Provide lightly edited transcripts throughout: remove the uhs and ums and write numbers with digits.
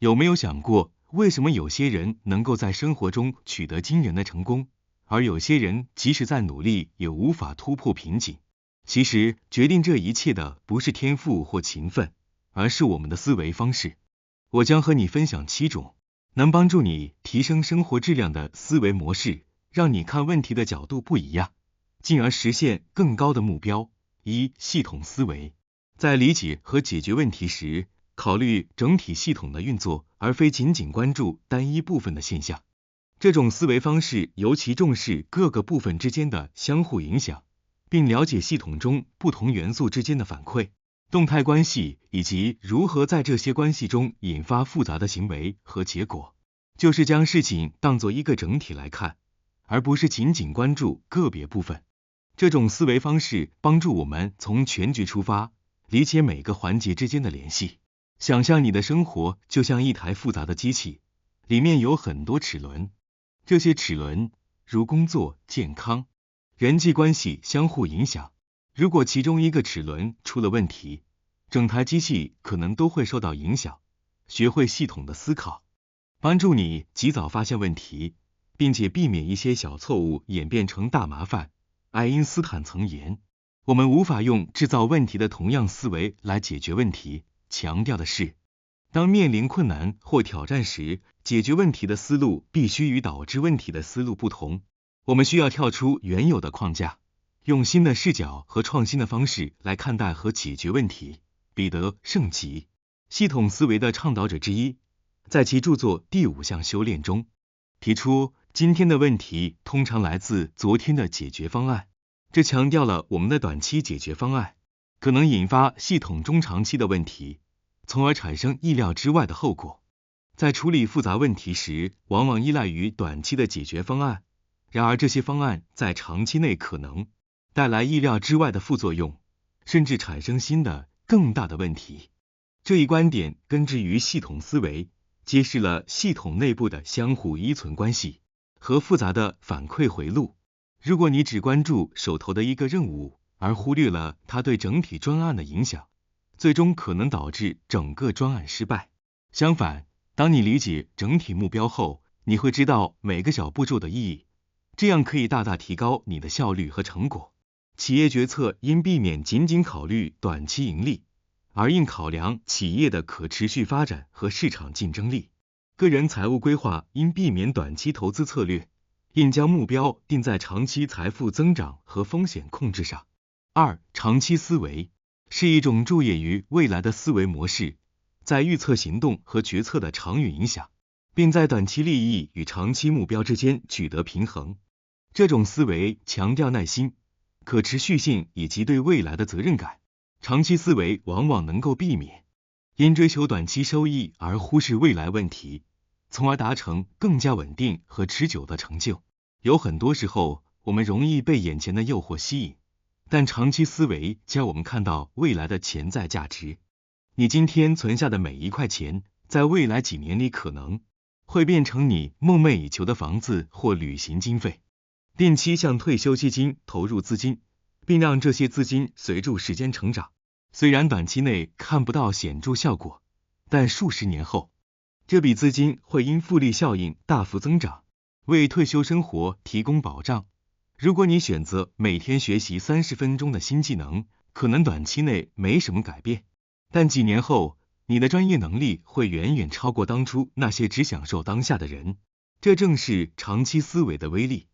有没有想过，为什么有些人能够在生活中取得惊人的成功，而有些人即使再努力也无法突破瓶颈？其实，决定这一切的不是天赋或勤奋，而是我们的思维方式。我将和你分享7种能帮助你提升生活质量的思维模式，让你看问题的角度不一样，进而实现更高的目标。1、系统思维。在理解和解决问题时，考虑整体系统的运作，而非仅仅关注单一部分的现象。这种思维方式尤其重视各个部分之间的相互影响，并了解系统中不同元素之间的反馈、动态关系，以及如何在这些关系中引发复杂的行为和结果。就是将事情当作一个整体来看，而不是仅仅关注个别部分。这种思维方式帮助我们从全局出发，理解每个环节之间的联系。想象你的生活就像一台复杂的机器，里面有很多齿轮，这些齿轮如工作、健康、人际关系相互影响。如果其中一个齿轮出了问题，整台机器可能都会受到影响。学会系统的思考，帮助你及早发现问题，并且避免一些小错误演变成大麻烦。爱因斯坦曾言，我们无法用制造问题的同样思维来解决问题，强调的是，当面临困难或挑战时，解决问题的思路必须与导致问题的思路不同。我们需要跳出原有的框架，用新的视角和创新的方式来看待和解决问题。彼得·圣吉，系统思维的倡导者之一，在其著作《第5项修炼》中，提出今天的问题通常来自昨天的解决方案，这强调了我们的短期解决方案可能引发系统中长期的问题，从而产生意料之外的后果。在处理复杂问题时，往往依赖于短期的解决方案，然而这些方案在长期内可能带来意料之外的副作用，甚至产生新的更大的问题。这一观点根植于系统思维，揭示了系统内部的相互依存关系和复杂的反馈回路。如果你只关注手头的一个任务，而忽略了它对整体专案的影响，最终可能导致整个专案失败。相反，当你理解整体目标后，你会知道每个小步骤的意义，这样可以大大提高你的效率和成果。企业决策应避免仅仅考虑短期盈利，而应考量企业的可持续发展和市场竞争力。个人财务规划应避免短期投资策略，应将目标定在长期财富增长和风险控制上。2、长期思维是一种着眼于未来的思维模式，在预测行动和决策的长远影响，并在短期利益与长期目标之间取得平衡。这种思维强调耐心、可持续性以及对未来的责任感。长期思维往往能够避免因追求短期收益而忽视未来问题，从而达成更加稳定和持久的成就。有很多时候，我们容易被眼前的诱惑吸引，但长期思维教我们看到未来的潜在价值。你今天存下的每一块钱，在未来几年里可能会变成你梦寐以求的房子或旅行经费。定期向退休基金投入资金，并让这些资金随着时间成长。虽然短期内看不到显著效果，但数十年后，这笔资金会因复利效应大幅增长，为退休生活提供保障。如果你选择每天学习30分钟的新技能，可能短期内没什么改变，但几年后，你的专业能力会远远超过当初那些只享受当下的人。这正是长期思维的威力。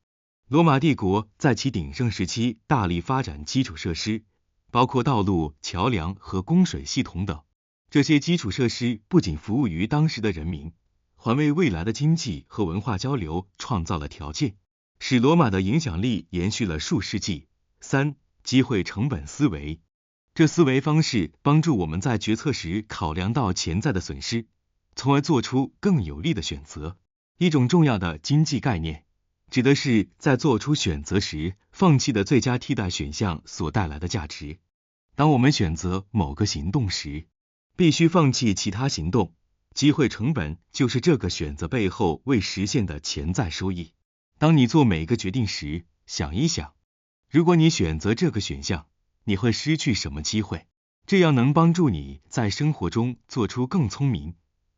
罗马帝国在其鼎盛时期大力发展基础设施，包括道路、桥梁和供水系统等。这些基础设施不仅服务于当时的人民，还为未来的经济和文化交流创造了条件，使罗马的影响力延续了数世纪。3、机会成本思维。这思维方式帮助我们在决策时考量到潜在的损失，从而做出更有利的选择。一种重要的经济概念指的是在做出选择时放弃的最佳替代选项所带来的价值。当我们选择某个行动时，必须放弃其他行动，机会成本就是这个选择背后未实现的潜在收益。当你做每个决定时，想一想，如果你选择这个选项，你会失去什么机会？这样能帮助你在生活中做出更聪明、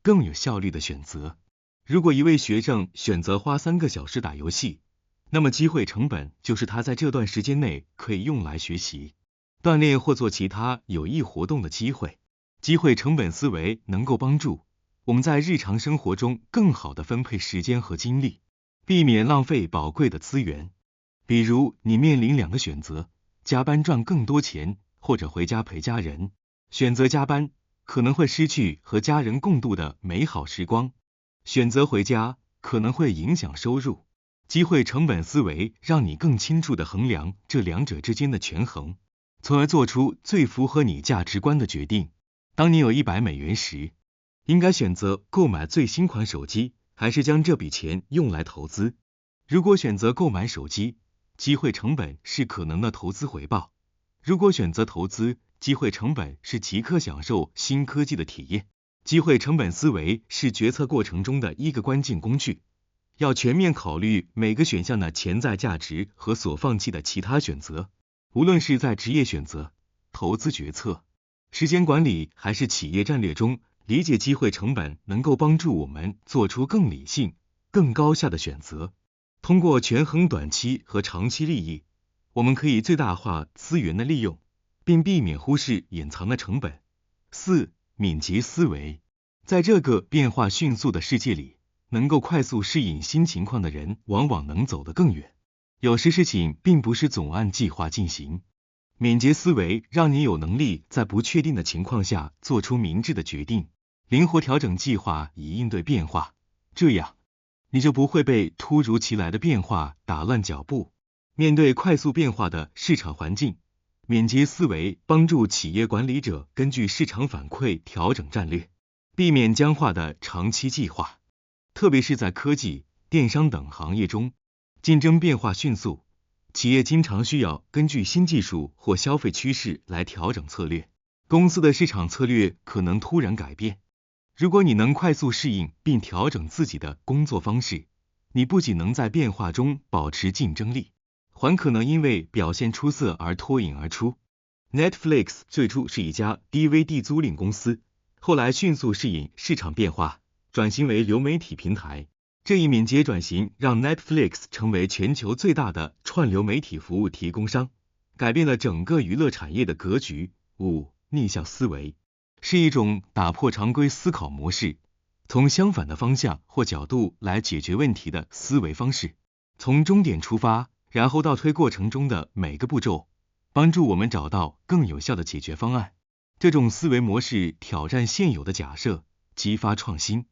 更有效率的选择。如果一位学生选择花3个小时打游戏，那么机会成本就是他在这段时间内可以用来学习、锻炼或做其他有益活动的机会。机会成本思维能够帮助我们在日常生活中更好地分配时间和精力，避免浪费宝贵的资源。比如你面临2个选择，加班赚更多钱，或者回家陪家人。选择加班，可能会失去和家人共度的美好时光；选择回家，可能会影响收入。机会成本思维让你更清楚地衡量这2者之间的权衡，从而做出最符合你价值观的决定。当你有$100时，应该选择购买最新款手机，还是将这笔钱用来投资？如果选择购买手机，机会成本是可能的投资回报；如果选择投资，机会成本是即刻享受新科技的体验。机会成本思维是决策过程中的一个关键工具，要全面考虑每个选项的潜在价值和所放弃的其他选择。无论是在职业选择、投资决策、时间管理还是企业战略中，理解机会成本能够帮助我们做出更理性、更高效的选择。通过权衡短期和长期利益，我们可以最大化资源的利用，并避免忽视隐藏的成本。4. 敏捷思维。在这个变化迅速的世界里，能够快速适应新情况的人往往能走得更远。有时事情并不是总按计划进行。敏捷思维让你有能力在不确定的情况下做出明智的决定，灵活调整计划以应对变化，这样你就不会被突如其来的变化打乱脚步。面对快速变化的市场环境，敏捷思维帮助企业管理者根据市场反馈调整战略，避免僵化的长期计划。特别是在科技、电商等行业中，竞争变化迅速，企业经常需要根据新技术或消费趋势来调整策略。公司的市场策略可能突然改变。如果你能快速适应并调整自己的工作方式，你不仅能在变化中保持竞争力，还可能因为表现出色而脱颖而出。Netflix 最初是一家 DVD 租赁公司，后来迅速适应市场变化，转型为流媒体平台。这一敏捷转型让 Netflix 成为全球最大的串流媒体服务提供商，改变了整个娱乐产业的格局。5. 逆向思维是一种打破常规思考模式，从相反的方向或角度来解决问题的思维方式。从终点出发，然后倒推过程中的每个步骤，帮助我们找到更有效的解决方案。这种思维模式挑战现有的假设，激发创新，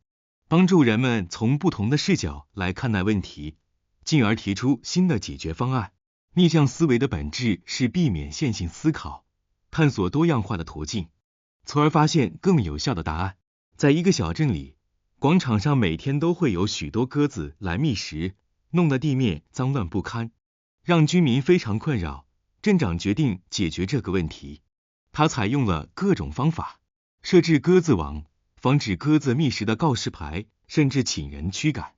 帮助人们从不同的视角来看待问题，进而提出新的解决方案。逆向思维的本质是避免线性思考，探索多样化的途径，从而发现更有效的答案。在一个小镇里，广场上每天都会有许多鸽子来觅食，弄得地面脏乱不堪，让居民非常困扰。镇长决定解决这个问题，他采用了各种方法，设置鸽子网，防止鸽子觅食的告示牌，甚至请人驱赶。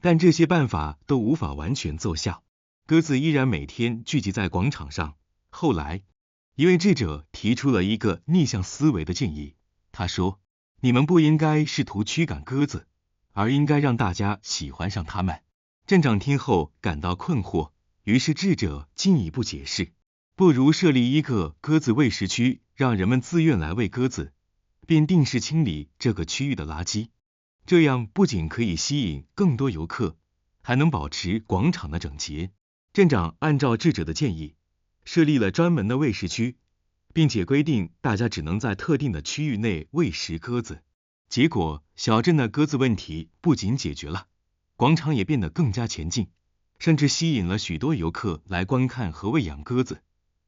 但这些办法都无法完全奏效，鸽子依然每天聚集在广场上。后来，一位智者提出了一个逆向思维的建议，他说，你们不应该试图驱赶鸽子，而应该让大家喜欢上它们。镇长听后感到困惑，于是智者进一步解释，不如设立一个鸽子喂食区，让人们自愿来喂鸽子，并定时清理这个区域的垃圾。这样不仅可以吸引更多游客，还能保持广场的整洁。镇长按照智者的建议，设立了专门的喂食区，并且规定大家只能在特定的区域内喂食鸽子。结果，小镇的鸽子问题不仅解决了，广场也变得更加前进，甚至吸引了许多游客来观看和喂养鸽子，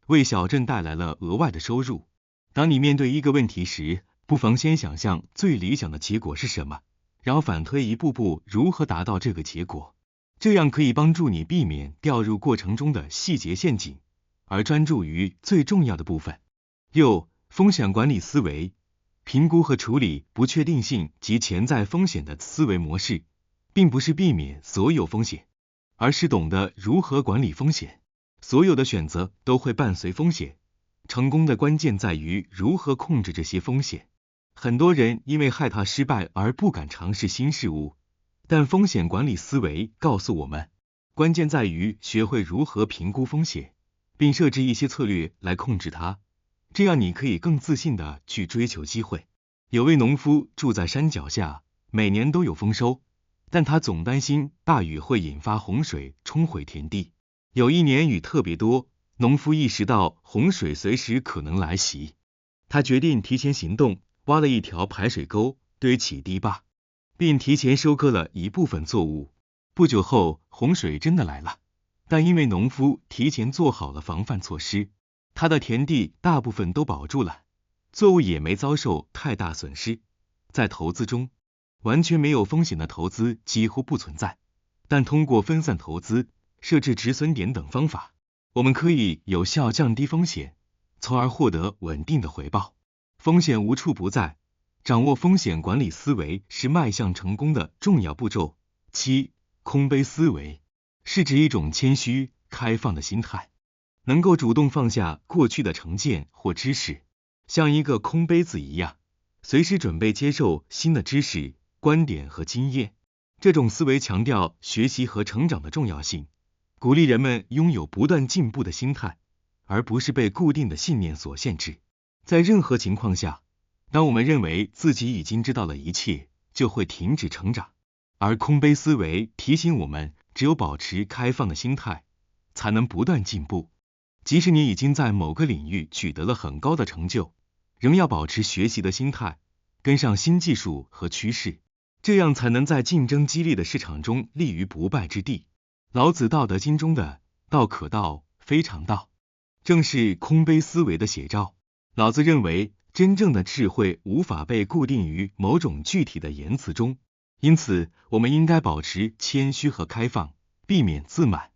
为小镇带来了额外的收入。当你面对一个问题时，不妨先想象最理想的结果是什么，然后反推一步步如何达到这个结果，这样可以帮助你避免掉入过程中的细节陷阱，而专注于最重要的部分。6. 风险管理思维，评估和处理不确定性及潜在风险的思维模式，并不是避免所有风险，而是懂得如何管理风险。所有的选择都会伴随风险，成功的关键在于如何控制这些风险。很多人因为害怕失败而不敢尝试新事物，但风险管理思维告诉我们，关键在于学会如何评估风险，并设置一些策略来控制它，这样你可以更自信地去追求机会。有位农夫住在山脚下，每年都有丰收，但他总担心大雨会引发洪水冲毁田地。有一年雨特别多，农夫意识到洪水随时可能来袭，他决定提前行动，挖了一条排水沟，堆起堤坝，并提前收割了一部分作物。不久后，洪水真的来了，但因为农夫提前做好了防范措施，他的田地大部分都保住了，作物也没遭受太大损失。在投资中，完全没有风险的投资几乎不存在，但通过分散投资、设置止损点等方法，我们可以有效降低风险，从而获得稳定的回报。风险无处不在，掌握风险管理思维是迈向成功的重要步骤。7. 空杯思维是指一种谦虚、开放的心态，能够主动放下过去的成见或知识，像一个空杯子一样，随时准备接受新的知识、观点和经验。这种思维强调学习和成长的重要性，鼓励人们拥有不断进步的心态，而不是被固定的信念所限制。在任何情况下，当我们认为自己已经知道了一切，就会停止成长。而空杯思维提醒我们，只有保持开放的心态，才能不断进步。即使你已经在某个领域取得了很高的成就，仍要保持学习的心态，跟上新技术和趋势，这样才能在竞争激烈的市场中立于不败之地。老子道德经中的道可道，非常道，正是空杯思维的写照。老子认为，真正的智慧无法被固定于某种具体的言辞中，因此我们应该保持谦虚和开放，避免自满，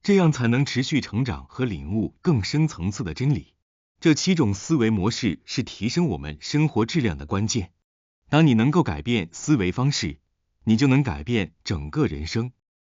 这样才能持续成长和领悟更深层次的真理。这7种思维模式是提升我们生活质量的关键。当你能够改变思维方式，你就能改变整个人生。